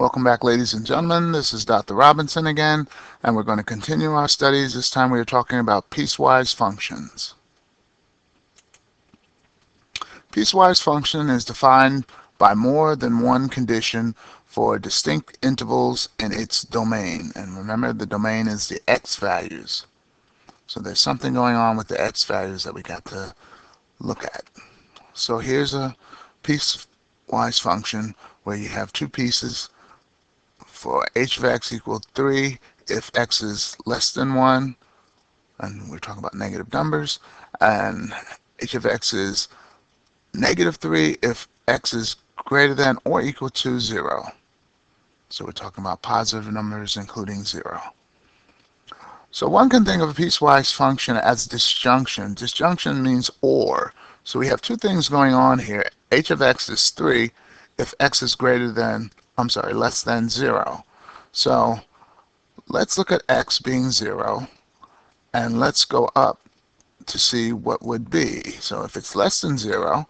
Welcome back, ladies and gentlemen. This is Dr. Robinson again, and we're going to continue our studies. This time we are talking about piecewise functions. Piecewise function is defined by more than one condition for distinct intervals in its domain. And remember, the domain is the x values. So there's something going on with the x values that we got to look at. So here's a piecewise function where you have two pieces for h of x equal 3 if x is less than 1, and we're talking about negative numbers, and h of x is negative 3 if x is greater than or equal to 0. So we're talking about positive numbers including 0. So one can think of a piecewise function as disjunction. Disjunction means or. So we have two things going on here. H of x is 3 if x is less than 0. So let's look at x being 0, and let's go up to see what would be. So if it's less than 0,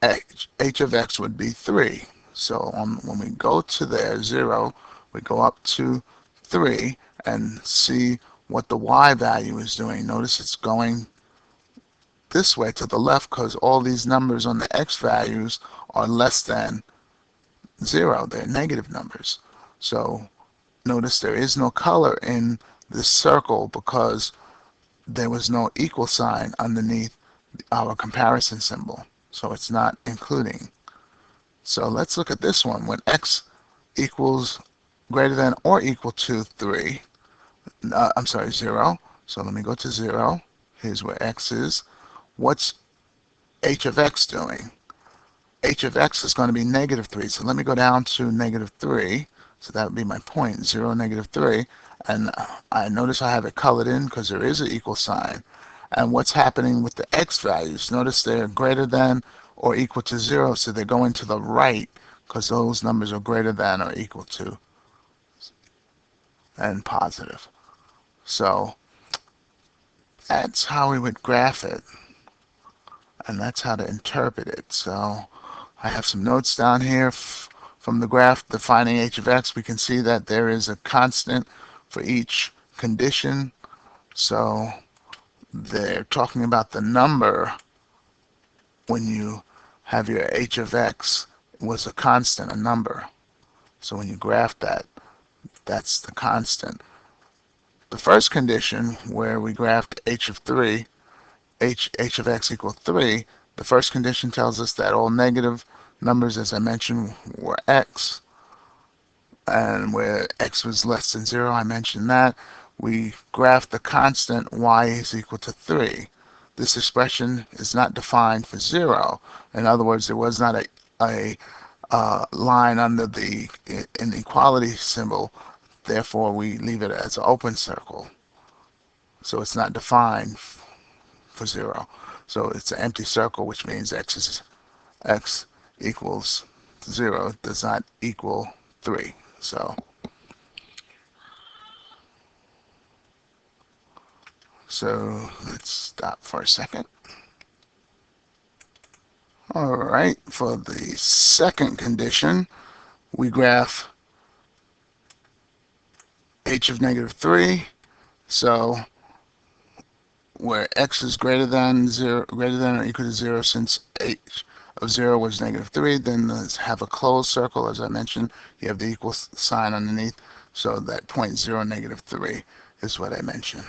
h of x would be 3. So when we go to there, 0, we go up to 3 and see what the y value is doing. Notice it's going this way to the left because all these numbers on the x values are less than 0. They're negative numbers. So notice there is no color in this circle because there was no equal sign underneath our comparison symbol. So it's not including. So let's look at this one. When x equals greater than or equal to 0. So let me go to 0. Here's where x is. What's h of x doing? H of x is going to be negative 3. So let me go down to negative 3. So that would be my point, 0, negative 3. And I notice I have it colored in because there is an equal sign. And what's happening with the x values? Notice they're greater than or equal to 0, so they're going to the right because those numbers are greater than or equal to and positive. So that's how we would graph it, and that's how to interpret it. So I have some notes down here from the graph defining h of x. We can see that there is a constant for each condition. So they're talking about the number when you have your h of x was a constant, a number. So when you graph that, that's the constant. The first condition where we graphed h of 3, h of x equal 3, the first condition tells us that all negative numbers, as I mentioned, were x, and where x was less than 0, I mentioned that. We graphed the constant y is equal to 3. This expression is not defined for 0. In other words, there was not a line under the inequality symbol. Therefore, we leave it as an open circle. So it's not defined for 0. So it's an empty circle, which means x equals 0 does not equal 3. So let's stop for a second. All right, for the second condition, we graph h of negative 3. So where x is greater than or equal to 0, since h of 0 was negative 3, then let's have a closed circle. As I mentioned, you have the equal sign underneath. So that point 0, negative 3 is what I mentioned.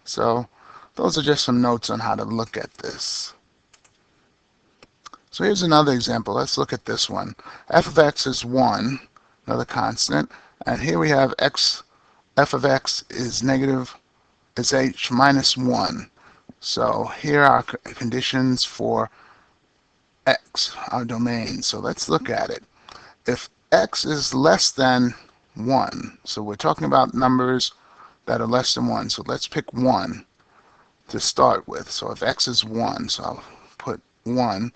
So those are just some notes on how to look at this. So here's another example. Let's look at this one. F of x is 1, another constant. And here we have f of x is h minus 1. So here are conditions for x, our domain. So let's look at it. If x is less than 1, so we're talking about numbers that are less than 1. So let's pick 1 to start with. So if x is 1, so I'll put 1.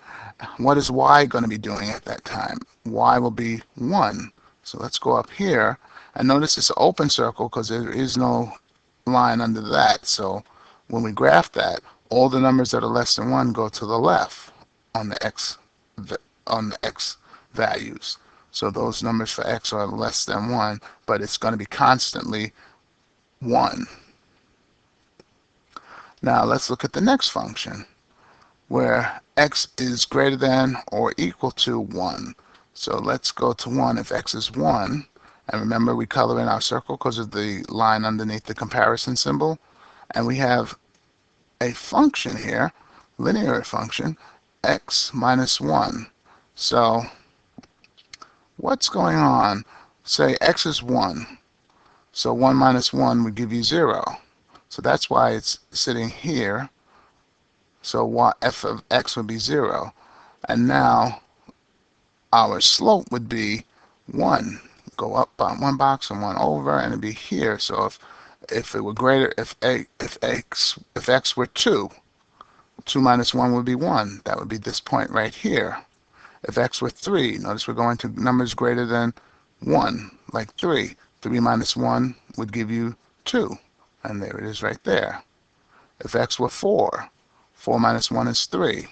What is y going to be doing at that time? Y will be 1. So let's go up here. And notice it's an open circle because there is no line under that. So when we graph that, all the numbers that are less than 1 go to the left on the x values. So those numbers for x are less than 1, but it's going to be constantly 1. Now let's look at the next function, where x is greater than or equal to 1. So let's go to 1 if x is 1. And remember, we color in our circle because of the line underneath the comparison symbol. And we have a function here, linear function, x minus 1. So what's going on? Say x is 1. So 1 minus 1 would give you 0. So that's why it's sitting here. So f of x would be 0. And now our slope would be 1. Go up by 1 box and 1 over, and it'd be here. So if it were greater, if x were 2, 2 minus 1 would be 1. That would be this point right here. If x were 3, notice we're going to numbers greater than 1, like 3. 3 minus 1 would give you 2. And there it is right there. If x were 4, 4 minus 1 is 3.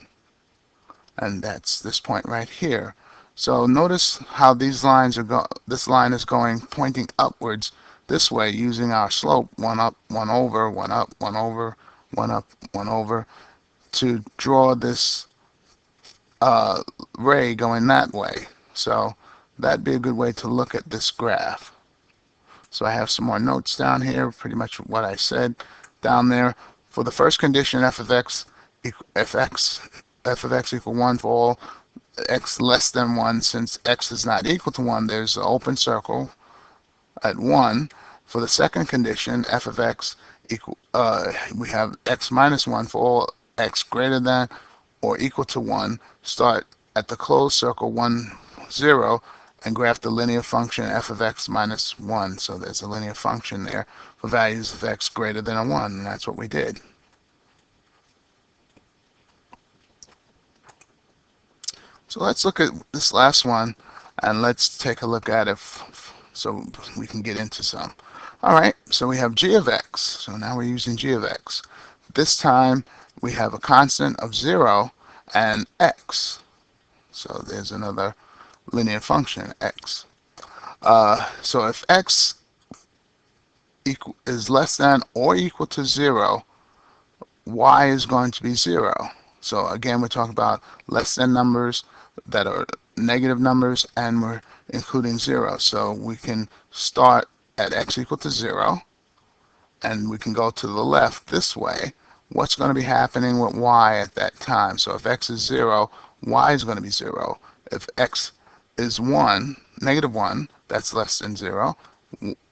And that's this point right here. So notice how these lines are this line is going pointing upwards this way using our slope, 1 up, 1 over, 1 up, 1 over, 1 up, 1 over, to draw this ray going that way. So that'd be a good way to look at this graph. So I have some more notes down here, pretty much what I said down there. For the first condition, f of x equal 1 for all x less than 1, since x is not equal to 1, there's an open circle at 1. For the second condition, f of x equal, we have x minus 1 for all x greater than or equal to 1. Start at the closed circle 1, 0, and graph the linear function f of x minus 1. So there's a linear function there for values of x greater than a 1, and that's what we did. So let's look at this last one, and let's take a look at it so we can get into some. All right, so we have g of x. So now we're using g of x. This time we have a constant of 0 and x. So there's another linear function, x. So if x is less than or equal to 0, y is going to be 0. So again, we're talking about less than numbers that are negative numbers, and we're including 0. So we can start at x equal to 0, and we can go to the left this way. What's going to be happening with y at that time? So if x is 0, y is going to be 0. If x is 1, negative 1, that's less than 0,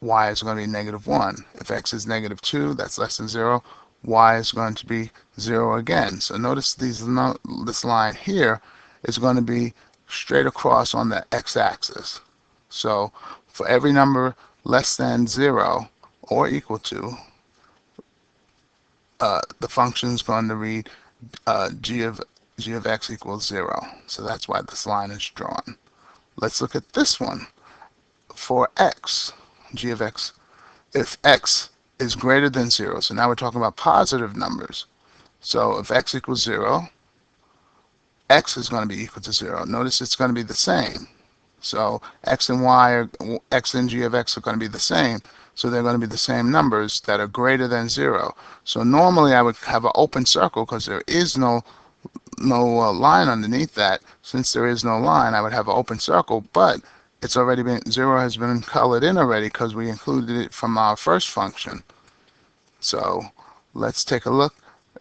y is going to be negative 1. If x is negative 2, that's less than 0, y is going to be 0 again. So notice this line here is going to be straight across on the x-axis. So for every number less than 0 or equal to, the function is going to read g of x equals 0. So that's why this line is drawn. Let's look at this one. For x, g of x, if x is greater than 0, so now we're talking about positive numbers. So if x equals 0, x is going to be equal to 0. Notice it's going to be the same. So x and g of x are going to be the same. So they're going to be the same numbers that are greater than 0. So normally I would have an open circle because there is no line underneath that. Since there is no line, I would have an open circle, but it's already been 0 has been colored in already because we included it from our first function. So let's take a look.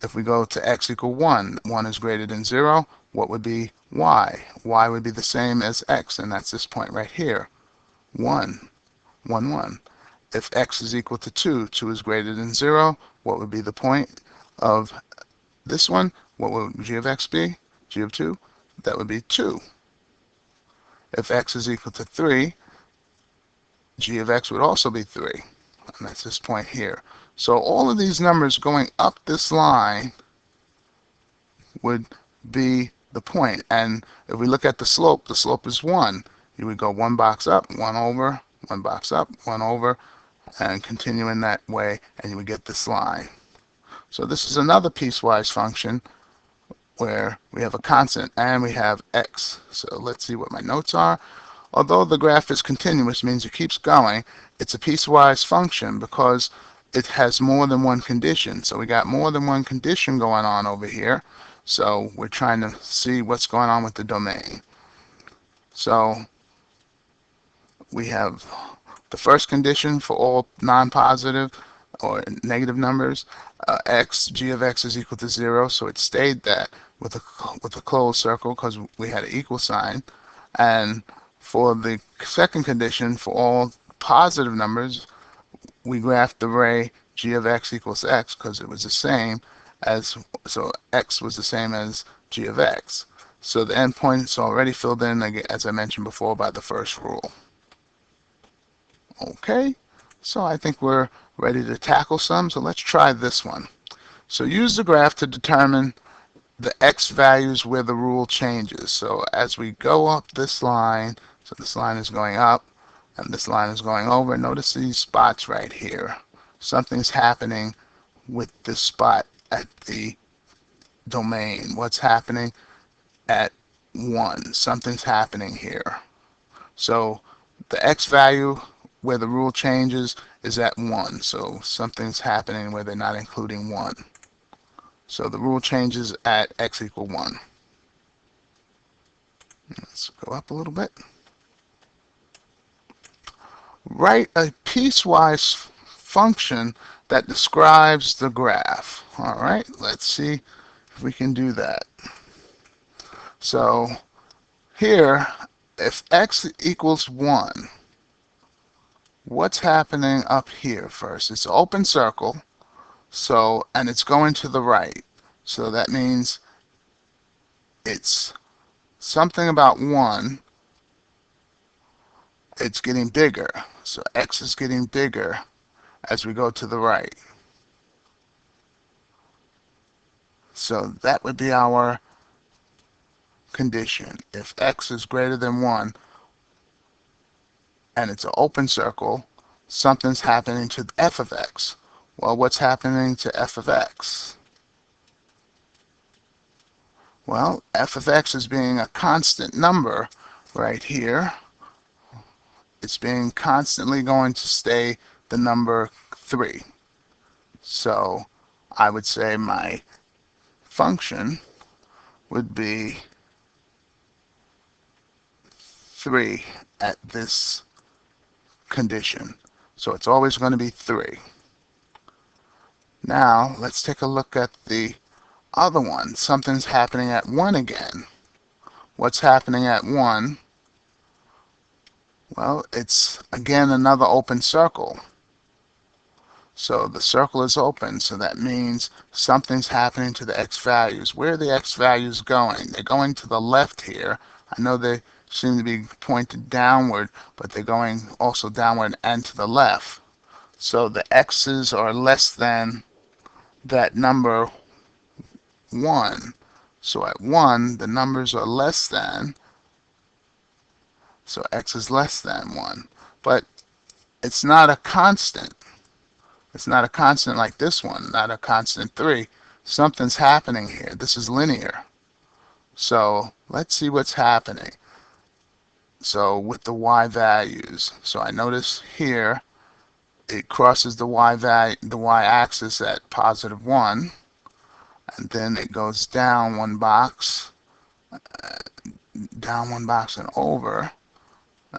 If we go to x equal 1, 1 is greater than 0, what would be y? Y would be the same as x, and that's this point right here, 1, 1, 1. If x is equal to 2, 2 is greater than 0, what would be the point of this one? What would g of x be? G of 2? That would be 2. If x is equal to 3, g of x would also be 3. And that's this point here. So all of these numbers going up this line would be the point. And if we look at the slope is 1. You would go 1 box up, 1 over, 1 box up, 1 over, and continue in that way, and you would get this line. So this is another piecewise function where we have a constant and we have x. So let's see what my notes are. Although the graph is continuous, means it keeps going, it's a piecewise function because it has more than one condition. So we got more than one condition going on over here. So we're trying to see what's going on with the domain. So we have the first condition for all non-positive or negative numbers, g of x is equal to 0, so it stayed that with a closed circle because we had an equal sign. And for the second condition, for all positive numbers, we graphed the array g of x equals x because it was the same as, so x was the same as g of x. So the endpoint's already filled in, as I mentioned before, by the first rule. Okay, so I think we're ready to tackle some, so let's try this one. So use the graph to determine the x values where the rule changes. So as we go up this line, so this line is going up and this line is going over, notice these spots right here. Something's happening with this spot at the domain. What's happening at 1? Something's happening here. So the x value where the rule changes is at 1. So something's happening where they're not including 1. So the rule changes at x equal 1. Let's go up a little bit. Write a piecewise function that describes the graph. All right, let's see if we can do that. So here, if x equals 1, what's happening up here first? It's an open circle, so, and it's going to the right. So that means it's something about 1. It's getting bigger. So x is getting bigger as we go to the right. So that would be our condition. If x is greater than 1 and it's an open circle, something's happening to f of x. Well, what's happening to f of x? Well, f of x is being a constant number right here. It's being constantly going to stay the number 3. So I would say my function would be 3 at this condition. So it's always going to be 3. Now let's take a look at the other one. Something's happening at 1 again. What's happening at 1? Well, it's again another open circle. So the circle is open, so that means something's happening to the x values. Where are the x values going? They're going to the left here. I know they seem to be pointed downward, but they're going also downward and to the left. So the x's are less than that number 1. So at 1, the numbers are less than, so x is less than 1. But it's not a constant. It's not a constant like this one, not a constant 3. Something's happening here. This is linear. So let's see what's happening. So with the y values, so I notice here it crosses the y-axis at positive 1, and then it goes down one box and over,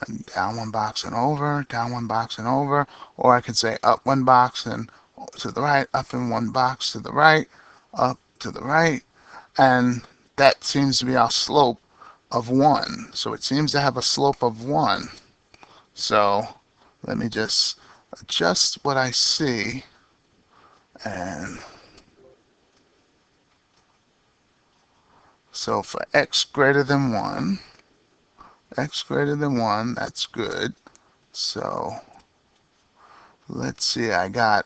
and down one box and over, down one box and over, or I could say up one box and to the right, up in one box to the right, up to the right, and that seems to be our slope of 1. So it seems to have a slope of 1. So let me just adjust what I see, and so for x greater than 1, that's good. So let's see, I got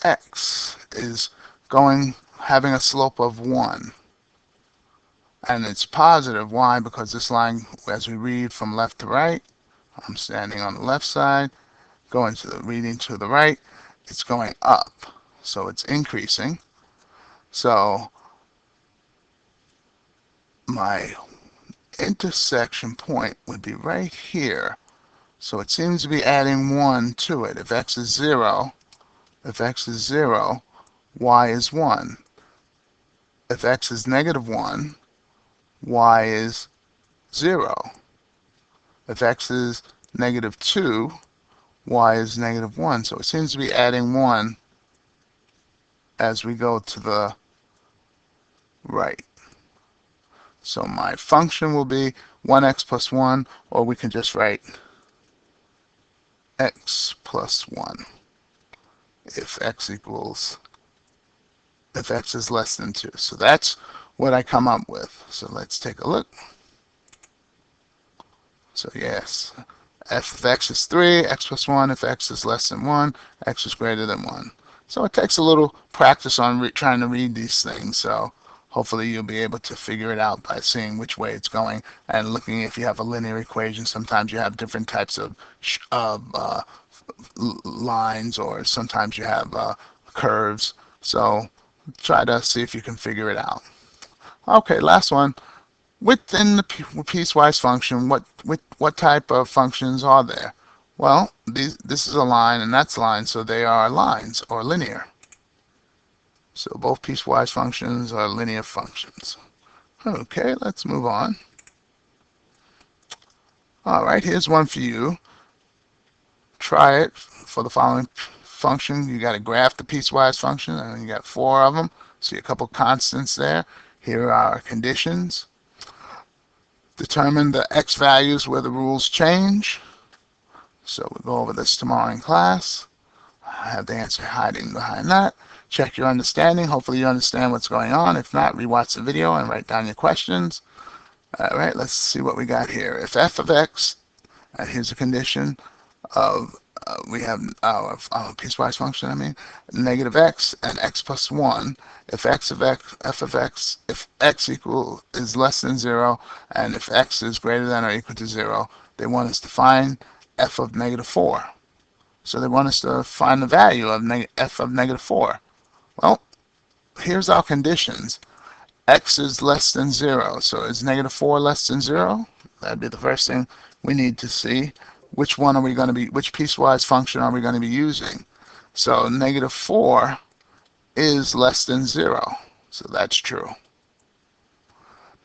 x is having a slope of 1. And it's positive. Why? Because this line, as we read from left to right, I'm standing on the left side, reading to the right, it's going up. So it's increasing. So my intersection point would be right here. So it seems to be adding 1 to it. If x is 0, y is 1. If x is negative 1, y is 0. If x is negative 2, y is negative 1. So it seems to be adding 1 as we go to the right. So my function will be 1x plus 1, or we can just write x plus 1 if x is less than 2. So that's what I come up with. So let's take a look. So yes, f of x is 3, x plus 1. If x is less than 1, x is greater than 1. So it takes a little practice on trying to read these things. So hopefully you'll be able to figure it out by seeing which way it's going and looking if you have a linear equation. Sometimes you have different types of lines, or sometimes you have curves. So try to see if you can figure it out. Okay, last one. Within the piecewise function, what type of functions are there? Well, this is a line and that's a line, so they are lines or linear. So both piecewise functions are linear functions. Okay, let's move on. All right, here's one for you. Try it for the following function. You got to graph the piecewise function, and you got 4 of them. See a couple constants there. Here are our conditions. Determine the x values where the rules change. So we'll go over this tomorrow in class. I have the answer hiding behind that. Check your understanding. Hopefully you understand what's going on. If not, rewatch the video and write down your questions. All right, let's see what we got here. If f of x, and here's a condition of, we have our piecewise function, negative x and x plus 1. If f of x, if x is less than 0, and if x is greater than or equal to 0, they want us to find f of negative 4. So they want us to find the value of f of negative 4. Well, here's our conditions. X is less than 0. So is negative 4 less than 0? That'd be the first thing we need to see. Which piecewise function are we going to be using? So negative 4 is less than 0. So that's true.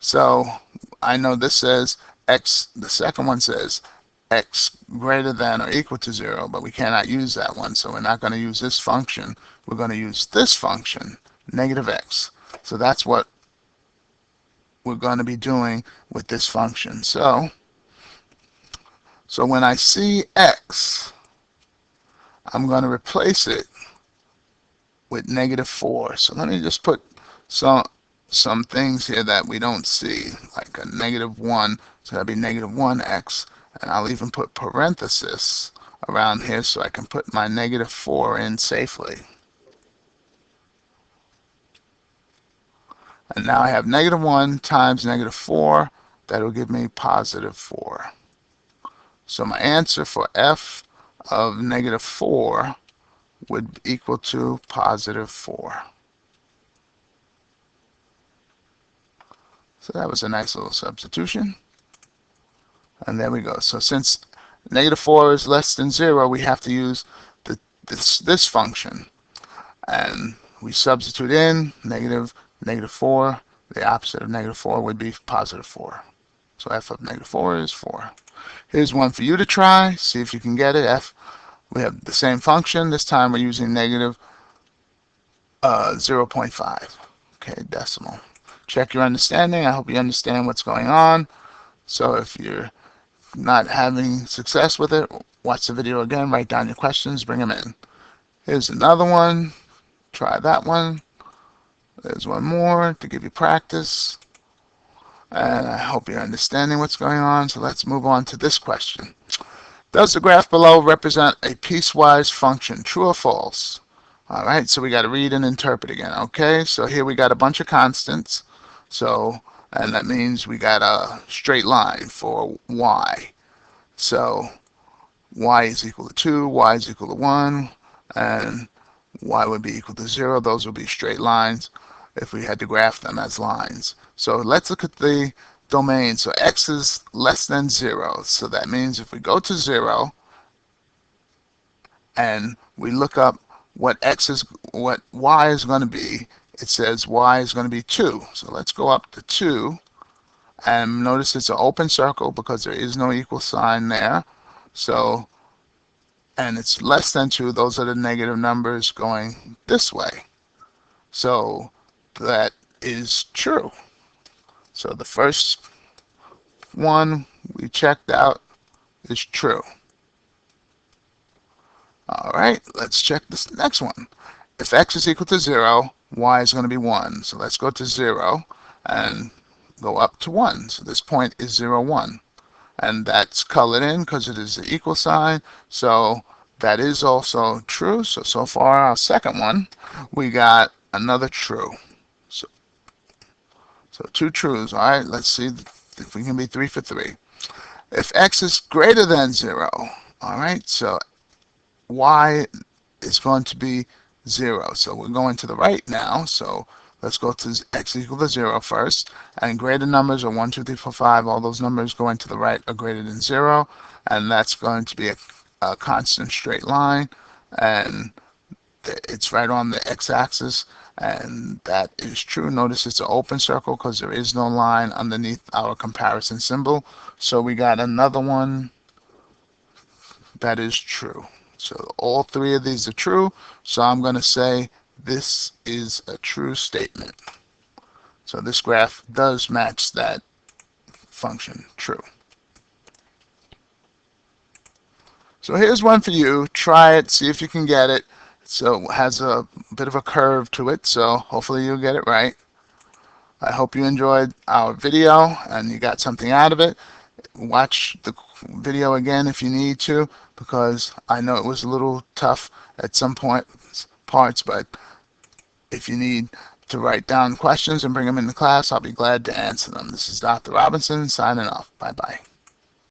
So I know this says x, the second one says x greater than or equal to 0, but we cannot use that one. So we're not going to use this function. We're going to use this function, negative x. So that's what we're going to be doing with this function. So when I see x, I'm going to replace it with negative 4. So let me just put some things here that we don't see, like a negative 1. So that'd be negative 1x. And I'll even put parenthesis around here so I can put my negative 4 in safely. And now I have negative 1 times negative 4. That will give me positive 4. So my answer for f of negative 4 would equal to positive 4. So that was a nice little substitution. And there we go. So since negative 4 is less than 0, we have to use this function. And we substitute in negative 4. The opposite of negative 4 would be positive 4. So f of negative 4 is 4. Here's one for you to try. See if you can get it. We have the same function. This time we're using negative 0.5. Okay, decimal. Check your understanding. I hope you understand what's going on. So if you're not having success with it, watch the video again, write down your questions, bring them in. Here's another one. Try that one. There's one more to give you practice. And I hope you're understanding what's going on. So let's move on to this question. Does the graph below represent a piecewise function? True or false? All right, so we got to read and interpret again. Okay, so here we got a bunch of constants. And that means we got a straight line for y. So y is equal to 2, y is equal to 1, and y would be equal to 0. Those would be straight lines if we had to graph them as lines. So let's look at the domain. So x is less than 0. So that means if we go to 0 and we look up what y is going to be, it says y is going to be 2. So let's go up to 2, and notice it's an open circle because there is no equal sign there. So, and it's less than 2. Those are the negative numbers going this way. So that is true. So the first one we checked out is true. All right, let's check this next one. If x is equal to 0, y is going to be 1. So let's go to 0 and go up to 1. So this point is 0, 1. And that's colored in because it is the equal sign. So that is also true. So far, our second one, we got another true. So 2 trues. All right, let's see if we can be 3 for 3. If x is greater than 0, all right, so y is going to be 0. So we're going to the right now. So let's go to x equal to 0 first. And greater numbers are 1, 2, 3, 4, 5. All those numbers going to the right are greater than 0. And that's going to be a constant straight line. And it's right on the x-axis. And that is true. Notice it's an open circle because there is no line underneath our comparison symbol. So we got another one that is true. So all 3 of these are true. So I'm going to say this is a true statement. So this graph does match that function, true. So here's one for you. Try it, see if you can get it. So it has a bit of a curve to it, so hopefully you'll get it right. I hope you enjoyed our video and you got something out of it. Watch the video again if you need to, because I know it was a little tough at some parts, but if you need to write down questions and bring them into class, I'll be glad to answer them. This is Dr. Robinson signing off. Bye-bye.